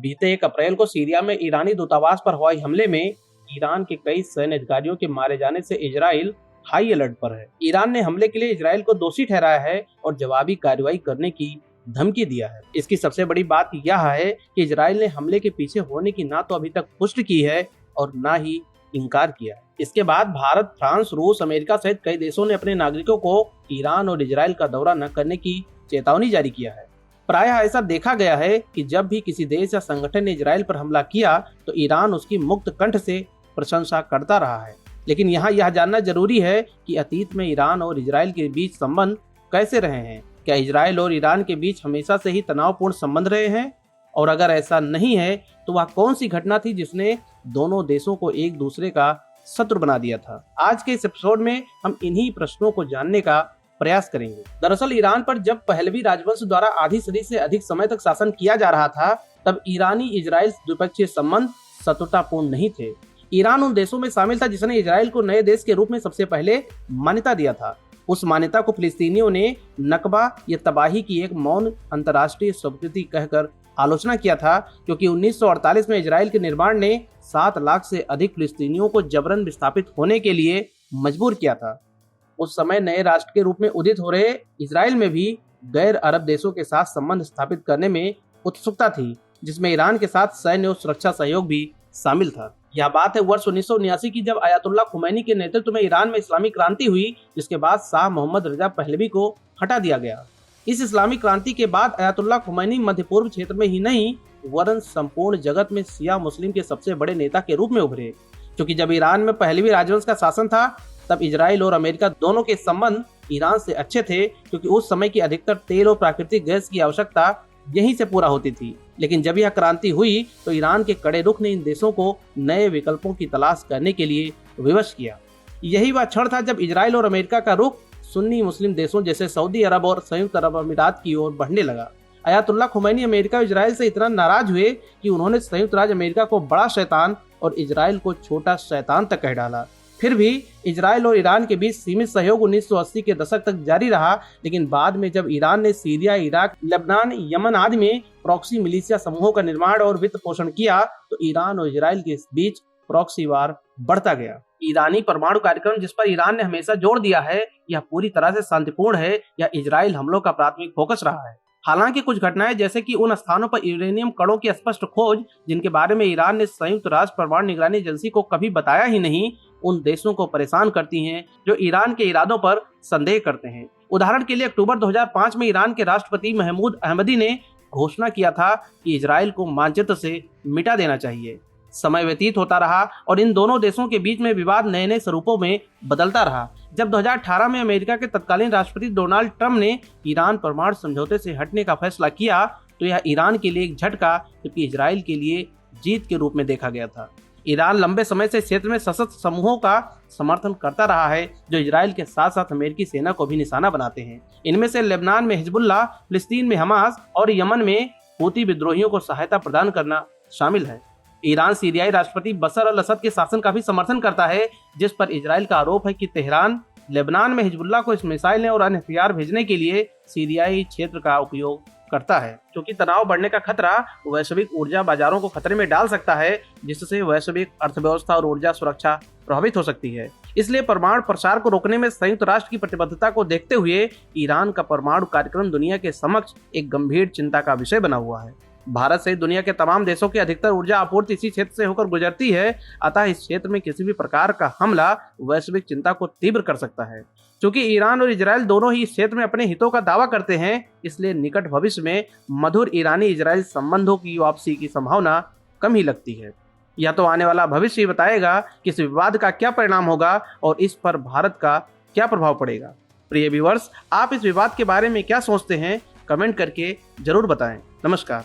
बीते 1 अप्रैल को सीरिया में ईरानी दूतावास पर हवाई हमले में ईरान के कई सैन्य अधिकारियों के मारे जाने से इजराइल हाई अलर्ट पर है। ईरान ने हमले के लिए इजराइल को दोषी ठहराया है और जवाबी कार्रवाई करने की धमकी दिया है। इसकी सबसे बड़ी बात यह है कि इजराइल ने हमले के पीछे होने की ना तो अभी तक पुष्टि की है और ना ही इनकार किया है। इसके बाद भारत, फ्रांस, रूस, अमेरिका सहित कई देशों ने अपने नागरिकों को ईरान और इजराइल का दौरा न करने की चेतावनी जारी किया है। प्रायः ऐसा देखा गया है कि जब भी किसी देश या संगठन ने इजराइल पर हमला किया तो ईरान उसकी मुक्त कंठ से प्रशंसा करता रहा है। लेकिन यहाँ यह जानना जरूरी है कि अतीत में ईरान और इजराइल के बीच संबंध कैसे रहे हैं। क्या इजराइल और ईरान के बीच हमेशा से ही तनावपूर्ण संबंध रहे हैं? और अगर ऐसा नहीं है तो वह कौन सी घटना थी जिसने दोनों देशों को एक दूसरे का शत्रु बना दिया था? आज के इस एपिसोड में हम इन्हीं प्रश्नों को जानने का प्रयास करेंगे। दरअसल ईरान पर जब पहलवी राजवंश द्वारा आधी सदी से अधिक समय तक शासन किया जा रहा था, तब ईरानी इजराइल द्विपक्षीय संबंध शत्रुतापूर्ण नहीं थे। ईरान उन देशों में शामिल था जिसने इजराइल को नए देश के रूप में सबसे पहले मान्यता दिया था। उस मान्यता को फिलिस्तीनियों ने नकबा या तबाही की एक मौन अंतर्राष्ट्रीय स्वीकृति कहकर आलोचना किया था, क्योंकि 1948 में इजराइल के निर्माण ने 7 लाख से अधिक फिलिस्तीनियों को जबरन विस्थापित होने के लिए मजबूर किया था। उस समय नए राष्ट्र के रूप में उदित हो रहे इजराइल में भी गैर अरब देशों के साथ संबंध स्थापित करने में उत्सुकता थी, जिसमें ईरान के साथ सैन्य और सुरक्षा सहयोग भी शामिल था। यह बात है वर्ष 1979 की, जब अयातुल्लाह खुमैनी के नेतृत्व में ईरान में इस्लामी क्रांति हुई, जिसके बाद शाह मोहम्मद रजा पहलवी को हटा दिया गया। इस इस्लामी क्रांति के बाद अयातुल्लाह खुमैनी मध्य पूर्व क्षेत्र में ही नहीं वरन संपूर्ण जगत में शिया मुस्लिम के सबसे बड़े नेता के रूप में उभरे। क्योंकि जब ईरान में पहलवी राजवंश का शासन था, तब इजराइल और अमेरिका दोनों के संबंध ईरान से अच्छे थे, क्योंकि उस समय की अधिकतर तेल और प्राकृतिक गैस की आवश्यकता यहीं से पूरा होती थी। लेकिन जब यह क्रांति हुई तो ईरान के कड़े रुख ने इन देशों को नए विकल्पों की तलाश करने के लिए विवश किया। यही वह क्षण था जब इजराइल और अमेरिका का रुख सुन्नी मुस्लिम देशों जैसे सऊदी अरब और संयुक्त अरब अमीरात की ओर बढ़ने लगा। अयातुल्लाह खुमैनी अमेरिका और इजराइल से इतना नाराज हुए कि उन्होंने संयुक्त राज्य अमेरिका को बड़ा शैतान और इजराइल को छोटा शैतान तक कह डाला। फिर भी इजराइल और ईरान के बीच सीमित सहयोग 1980 के दशक तक जारी रहा, लेकिन बाद में जब ईरान ने सीरिया, इराक, लेबनान, यमन आदि में प्रॉक्सी मिलिशिया समूहों का निर्माण और वित्त पोषण किया, तो ईरान और इजराइल के बीच प्रॉक्सी वार बढ़ता गया। ईरानी परमाणु कार्यक्रम, जिस पर ईरान ने हमेशा जोर दिया है, यह पूरी तरह से शांतिपूर्ण है या इजराइल हमलों का प्राथमिक फोकस रहा है। हालांकि कुछ घटनाएं, जैसे कि उन स्थानों पर यूरेनियम कणों की स्पष्ट खोज जिनके बारे में ईरान ने संयुक्त राष्ट्र परमाणु निगरानी एजेंसी को कभी बताया ही नहीं, उन देशों को परेशान करती हैं जो ईरान के इरादों पर संदेह करते हैं। उदाहरण के लिए अक्टूबर 2005 में ईरान के राष्ट्रपति महमूद अहमदी ने घोषणा किया था कि इजराइल को मानचित्र से मिटा देना चाहिए। समय व्यतीत होता रहा और इन दोनों देशों के बीच में विवाद नए नए स्वरूपों में बदलता रहा। जब 2018 में अमेरिका के तत्कालीन राष्ट्रपति डोनाल्ड ट्रंप ने ईरान परमाणु समझौते से हटने का फैसला किया, तो यह ईरान के लिए एक झटका जबकि इजराइल के लिए जीत के रूप में देखा गया था। ईरान लंबे समय से क्षेत्र में सशस्त्र समूहों का समर्थन करता रहा है, जो इजराइल के साथ साथ अमेरिकी सेना को भी निशाना बनाते हैं। इनमें से लेबनान में हिजबुल्लाह, फिलिस्तीन में हमास और यमन में हूती विद्रोहियों को सहायता प्रदान करना शामिल है। ईरान सीरियाई राष्ट्रपति बशर अल असद के शासन का भी समर्थन करता है, जिस पर इजराइल का आरोप है कि तेहरान लेबनान में हिजबुल्लाह को इस मिसाइलें और अन्य हथियार भेजने के लिए सीरियाई क्षेत्र का उपयोग करता है। क्योंकि तनाव बढ़ने का खतरा वैश्विक ऊर्जा बाजारों को खतरे में डाल सकता है, जिससे वैश्विक अर्थव्यवस्था और ऊर्जा सुरक्षा प्रभावित हो सकती है। इसलिए परमाणु प्रसार को रोकने में संयुक्त राष्ट्र की प्रतिबद्धता को देखते हुए ईरान का परमाणु कार्यक्रम दुनिया के समक्ष एक गंभीर चिंता का विषय बना हुआ है। भारत सहित दुनिया के तमाम देशों की अधिकतर ऊर्जा आपूर्ति इसी क्षेत्र से होकर गुजरती है, अतः इस क्षेत्र में किसी भी प्रकार का हमला वैश्विक चिंता को तीव्र कर सकता है। क्योंकि ईरान और इजराइल दोनों ही इस क्षेत्र में अपने हितों का दावा करते हैं, इसलिए निकट भविष्य में मधुर ईरानी इजराइल संबंधों की वापसी की संभावना कम ही लगती है। यह तो आने वाला भविष्य ही बताएगा कि इस विवाद का क्या परिणाम होगा और इस पर भारत का क्या प्रभाव पड़ेगा। प्रिय व्यूअर्स, आप इस विवाद के बारे में क्या सोचते हैं? कमेंट करके जरूर बताएं। नमस्कार।